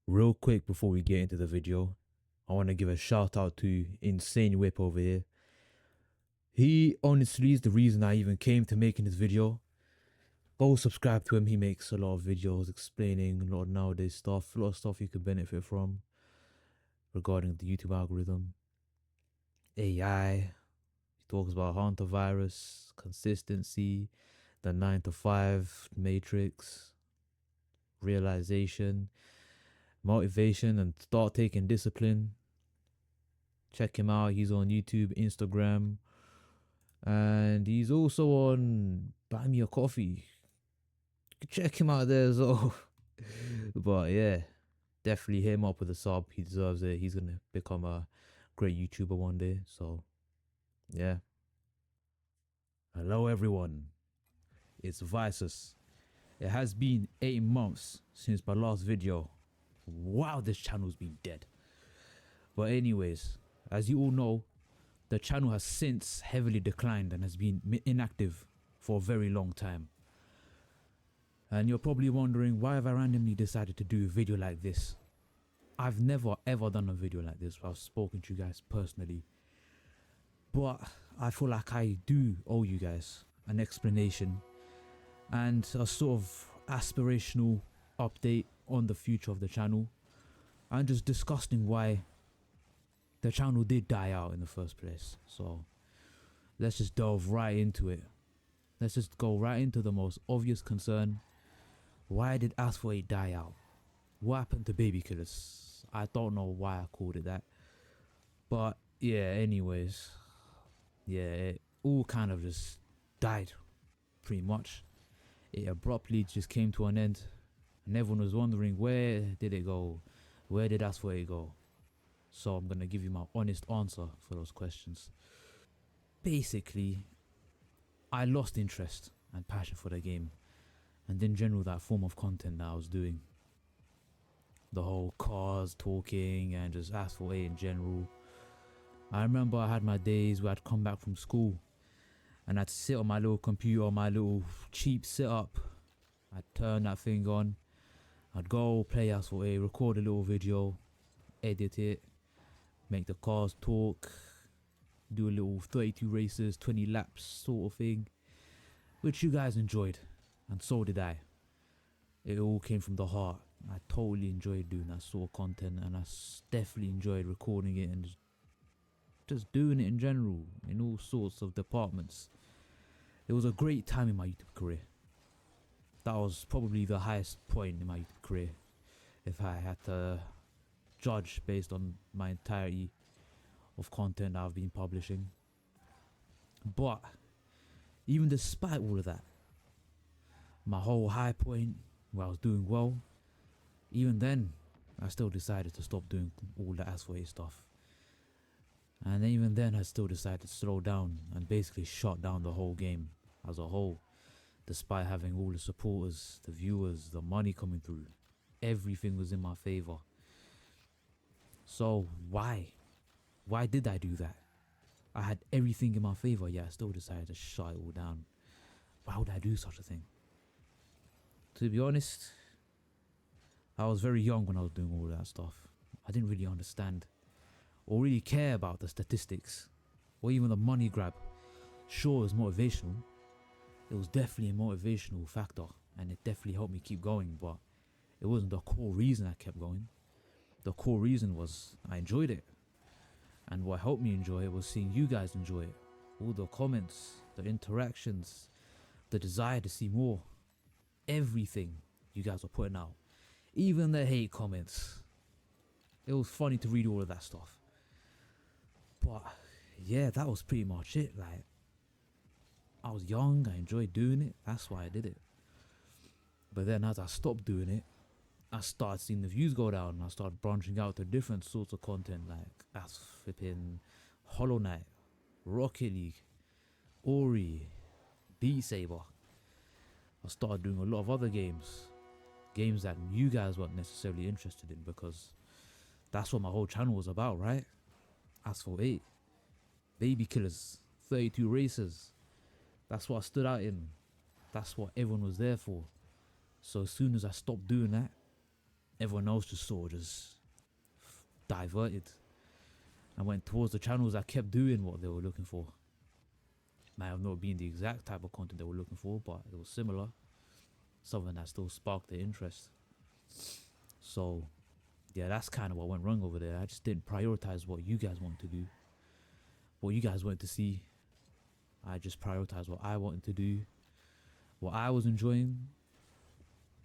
Real quick before we get into the video, I want to give a shout out to Insane Whip over here. He honestly is the reason I even came to making this video. Go subscribe to him. He makes a lot of videos explaining a lot of nowadays stuff, a lot of stuff you could benefit from regarding the YouTube algorithm, AI. He talks about hantavirus, consistency, the 9 to 5 matrix, realization, motivation, and start taking discipline. Check him out. He's on YouTube, Instagram, and he's also on Buy Me a Coffee. Check him out there as well. But yeah, definitely hit him up with a sub. He deserves it. He's gonna become a great YouTuber one day. So yeah. Hello everyone. It's Visus. It has been 8 months since my last video. Wow, this channel's been dead. But anyways, as you all know, the channel has since heavily declined and has been inactive for a very long time. And you're probably wondering, why have I randomly decided to do a video like this? I've never ever done a video like this where I've spoken to you guys personally. But I feel like I do owe you guys an explanation and a sort of aspirational update on the future of the channel, and just discussing why the channel did die out in the first place. So let's just delve right into it. Let's just go right into the most obvious concern. Why did Asphalt die out? What happened to Baby Killers? I don't know why I called it that. But yeah, anyways. Yeah, it all kind of just died, pretty much. It abruptly just came to an end. And everyone was wondering, where did it go? Where did Asphalt go? So I'm going to give you my honest answer for those questions. Basically, I lost interest and passion for the game, and in general that form of content that I was doing. The whole cars talking and just Asphalt 8 in general. I remember I had my days where I'd come back from school and I'd sit on my little computer, my little cheap setup. I'd turn that thing on. I'd go play Asphalt 8, record a little video, edit it, make the cars talk, do a little 32 races, 20 laps sort of thing, which you guys enjoyed, and so did I. It all came from the heart. I totally enjoyed doing that sort of content, and I definitely enjoyed recording it and just doing it in general, in all sorts of departments. It was a great time in my YouTube career. That was probably the highest point in my YouTube career, if I had to judge based on my entirety of content I've been publishing. But even despite all of that, my whole high point where I was doing well, even then I still decided to stop doing all the Asphalt 8 stuff. And even then I still decided to slow down and basically shut down the whole game as a whole. Despite having all the supporters, the viewers, the money coming through, everything was in my favor. So why? Why did I do that? I had everything in my favor, yet I still decided to shut it all down. Why would I do such a thing? To be honest, I was very young when I was doing all that stuff. I didn't really understand or really care about the statistics or even the money grab. Sure, it was motivational. It was definitely a motivational factor, and it definitely helped me keep going, but it wasn't the core reason I kept going. The core reason was I enjoyed it, and what helped me enjoy it was seeing you guys enjoy it. All the comments, the interactions, the desire to see more, everything you guys were putting out, even the hate comments. It was funny to read all of that stuff. But yeah, that was pretty much it. Like, I was young, I enjoyed doing it, that's why I did it. But then as I stopped doing it, I started seeing the views go down. I started branching out to different sorts of content, like flipping Hollow Knight, Rocket League, Ori, Beat Saber. I started doing a lot of other games that you guys weren't necessarily interested in, because that's what my whole channel was about, right? Asphalt 8, Baby Killers, 32 races. That's what I stood out in. That's what everyone was there for. So as soon as I stopped doing that, everyone else just sort of just diverted and went towards the channels that kept doing what they were looking for. Might have not been the exact type of content they were looking for, but it was similar. Something that still sparked their interest. So, yeah, that's kind of what went wrong over there. I just didn't prioritize what you guys wanted to do, what you guys wanted to see. I just prioritized what I wanted to do, what I was enjoying.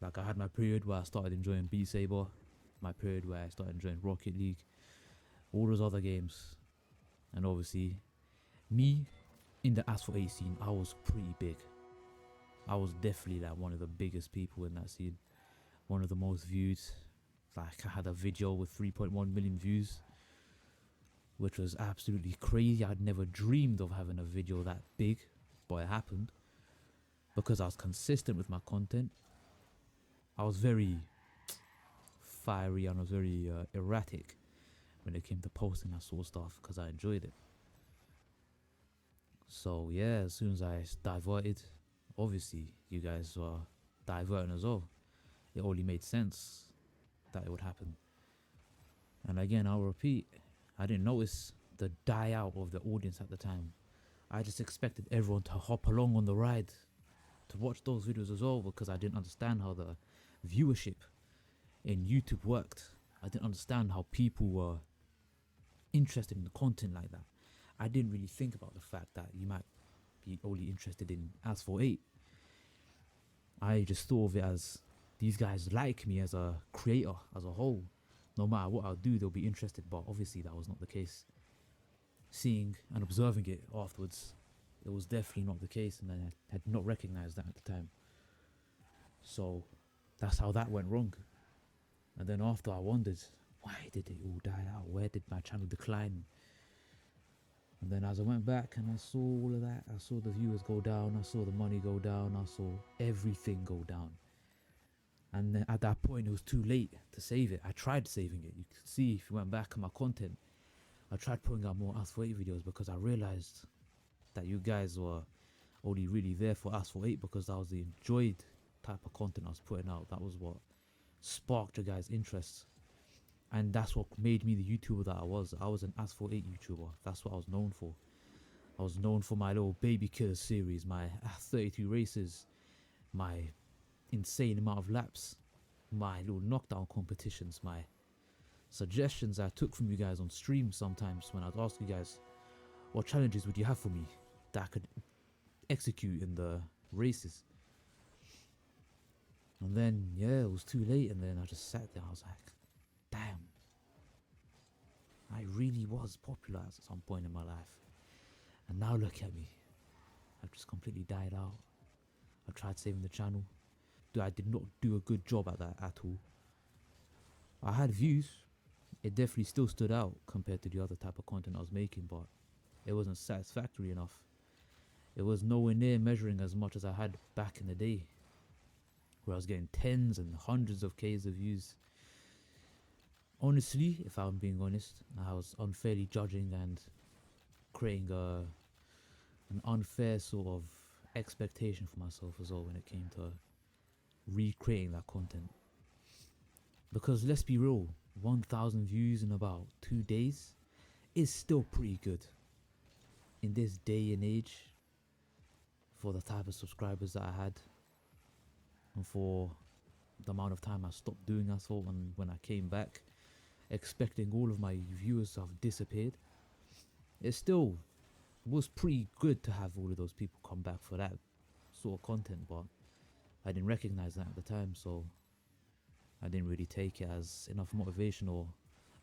Like, I had my period where I started enjoying Beat Saber, my period where I started enjoying Rocket League, all those other games. And obviously, me in the Asphalt 8 scene, I was pretty big. I was definitely like one of the biggest people in that scene, one of the most viewed. Like, I had a video with 3.1 million views, which was absolutely crazy. I'd never dreamed of having a video that big, but it happened because I was consistent with my content. I was very fiery and I was very erratic when it came to posting that sort of stuff because I enjoyed it. So yeah, as soon as I diverted, obviously you guys were diverting as well. It only made sense that it would happen. And again, I'll repeat, I didn't notice the die out of the audience at the time. I just expected everyone to hop along on the ride to watch those videos as well, because I didn't understand how the viewership in YouTube worked. I didn't understand how people were interested in the content like that. I didn't really think about the fact that you might be only interested in Asphalt 8. I just thought of it as these guys like me as a creator, as a whole. No matter what I'll do, they'll be interested. But obviously that was not the case. Seeing and observing it afterwards, it was definitely not the case, and I had not recognized that at the time. So that's how that went wrong. And then after, I wondered, why did it all die out? Where did my channel decline? And then as I went back and I saw all of that, I saw the viewers go down, I saw the money go down, I saw everything go down. And then at that point, it was too late to save it. I tried saving it. You can see if you went back on my content, I tried putting out more Asphalt 8 videos because I realized that you guys were only really there for Asphalt 8 because that was the enjoyed type of content I was putting out. That was what sparked your guys' interest. And that's what made me the YouTuber that I was. I was an Asphalt 8 YouTuber. That's what I was known for. I was known for my little Baby Killer series, my 32 races, my insane amount of laps, my little knockdown competitions, my suggestions I took from you guys on stream sometimes when I'd ask you guys, what challenges would you have for me that I could execute in the races? And then, yeah, it was too late, and then I just sat there. I was like, damn, I really was popular at some point in my life. And now look at me. I've just completely died out. I tried saving the channel. I did not do a good job at that at all. I had views. It definitely still stood out compared to the other type of content I was making, but it wasn't satisfactory enough. It was nowhere near measuring as much as I had back in the day, where I was getting tens and hundreds of Ks of views. Honestly, if I'm being honest, I was unfairly judging and creating an unfair sort of expectation for myself as well when it came to recreating that content. Because let's be real, 1,000 views in about 2 days is still pretty good in this day and age for the type of subscribers that I had and for the amount of time I stopped doing Asphalt, and when I came back expecting all of my viewers to have disappeared. It still was pretty good to have all of those people come back for that sort of content, but I didn't recognize that at the time, so I didn't really take it as enough motivation or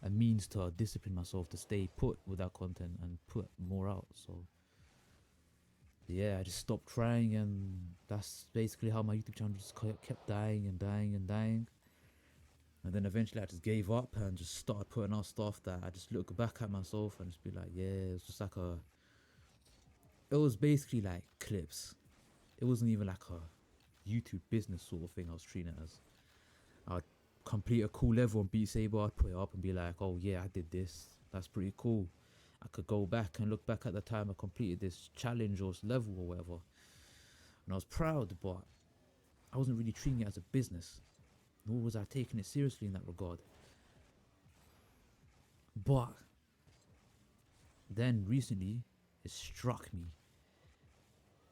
a means to discipline myself to stay put with that content and put more out. So yeah, I just stopped trying, and that's basically how my YouTube channel just kept dying and dying and dying. And then eventually I just gave up and just started putting out stuff that I just look back at myself and just be like, yeah, it's just like it was basically like clips. It wasn't even like a YouTube business sort of thing I was treating it as. I'd complete a cool level on Beat Saber, I'd put it up and be like, oh yeah, I did this, that's pretty cool. I could go back and look back at the time I completed this challenge or level or whatever, and I was proud, but I wasn't really treating it as a business. nor was I taking it seriously in that regard. But then recently, it struck me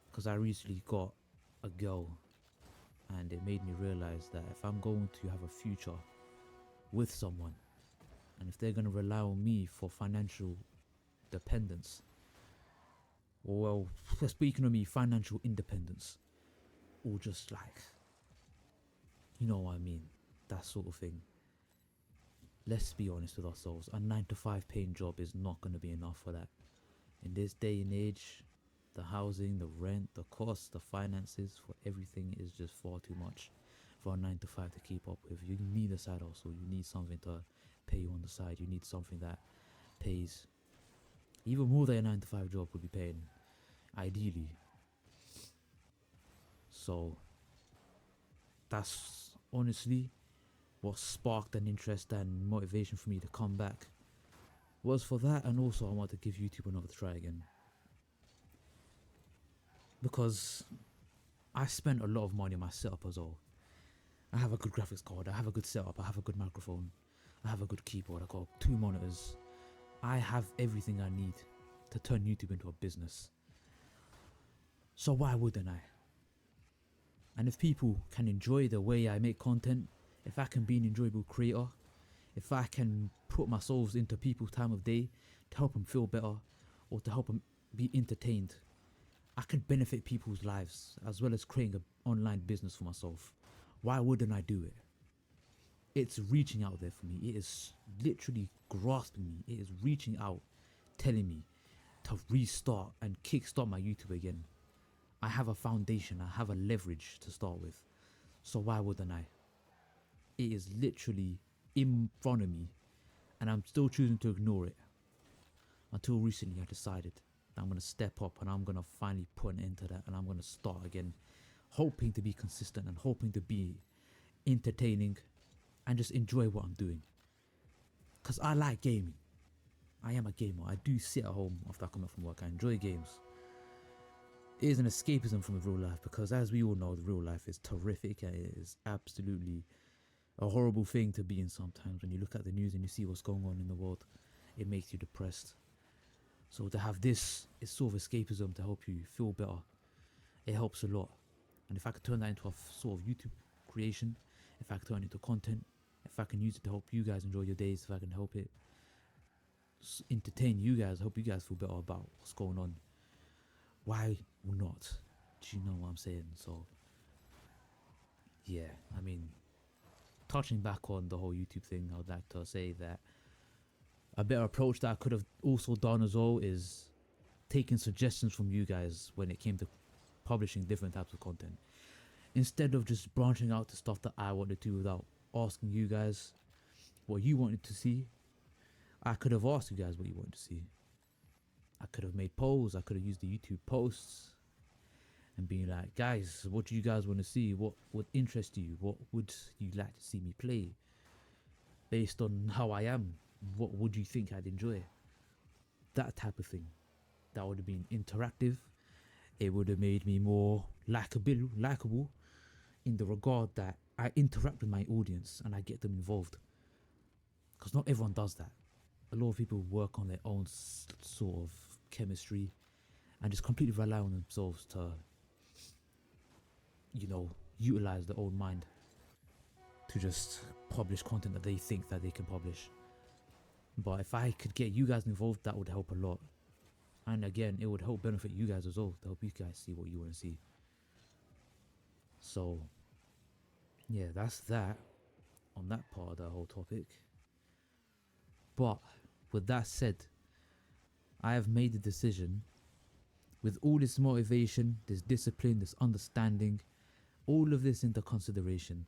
because I recently got a girl, and it made me realize that if I'm going to have a future with someone, and if they're going to rely on me for financial dependence, or well, speaking of me, financial independence, or just like, you know what I mean, that sort of thing. Let's be honest with ourselves, a 9 to 5 paying job is not going to be enough for that. In this day and age, the housing, the rent, the costs, the finances for everything is just far too much for a 9 to 5 to keep up with. You need a side hustle, you need something to pay you on the side, you need something that pays even more than a 9 to 5 job would be paying, ideally. So that's honestly what sparked an interest and motivation for me to come back, was for that, and also I want to give YouTube another try again, because I spent a lot of money on my setup as well. I have a good graphics card, I have a good setup, I have a good microphone, I have a good keyboard, I got 2 monitors. I have everything I need to turn YouTube into a business. So why wouldn't I? And if people can enjoy the way I make content, if I can be an enjoyable creator, if I can put myself into people's time of day to help them feel better or to help them be entertained, I can benefit people's lives as well as creating an online business for myself. Why wouldn't I do it? It's reaching out there for me. It is literally grasping me. It is reaching out, telling me to restart and kickstart my YouTube again. I have a foundation, I have a leverage to start with. So why wouldn't I? It is literally in front of me, and I'm still choosing to ignore it. Until recently I decided that I'm going to step up and I'm going to finally put an end to that, and I'm going to start again, hoping to be consistent and hoping to be entertaining and just enjoy what I'm doing. Because I like gaming. I am a gamer. I do sit at home after I come up from work. I enjoy games. It is an escapism from the real life, because as we all know, the real life is terrific and it is absolutely a horrible thing to be in sometimes. When you look at the news and you see what's going on in the world, it makes you depressed. So to have this is sort of escapism to help you feel better. It helps a lot. And if I could turn that into a sort of YouTube creation, if I could turn it into content, if I can use it to help you guys enjoy your days, if I can help it entertain you guys, help you guys feel better about what's going on, why not? Do you know what I'm saying? So yeah, I mean, touching back on the whole YouTube thing, I would like to say that a better approach that I could have also done as well is taking suggestions from you guys when it came to publishing different types of content, instead of just branching out to stuff that I wanted to without asking you guys what you wanted to see. I could have asked you guys what you wanted to see. I could have made polls, I could have used the YouTube posts and being like, guys, what do you guys want to see? What would interest you? What would you like to see me play? Based on how I am, what would you think I'd enjoy? That type of thing. That would have been interactive. It would have made me more likable in the regard that I interact with my audience and I get them involved. Because not everyone does that. A lot of people work on their own sort of chemistry and just completely rely on themselves to, you know, utilize their own mind to just publish content that they think that they can publish. But if I could get you guys involved, that would help a lot. And again, it would help benefit you guys as well, to help you guys see what you want to see. So yeah, that's that on that part of the whole topic. But with that said, I have made the decision, with all this motivation, this discipline, this understanding, all of this into consideration,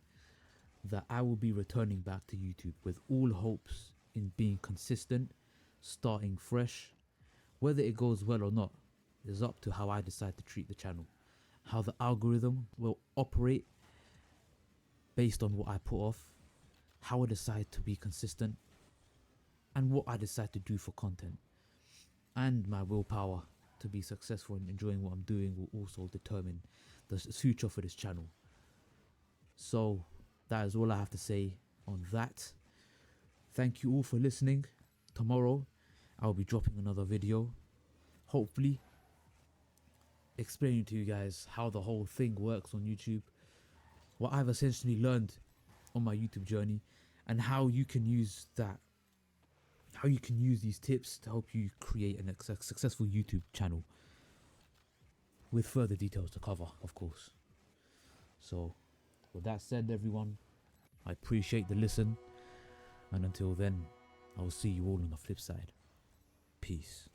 that I will be returning back to YouTube with all hopes in being consistent, starting fresh. Whether it goes well or not is up to how I decide to treat the channel, how the algorithm will operate based on what I put off, how I decide to be consistent, and what I decide to do for content. And my willpower to be successful in enjoying what I'm doing will also determine the future for this channel. So that is all I have to say on that. Thank you all for listening. Tomorrow I'll be dropping another video, hopefully explaining to you guys how the whole thing works on YouTube, what I've essentially learned on my YouTube journey, and how you can use these tips to help you create a successful YouTube channel, with further details to cover, of course. So with that said, everyone, I appreciate the listen, and until then, I will see you all on the flip side. Peace.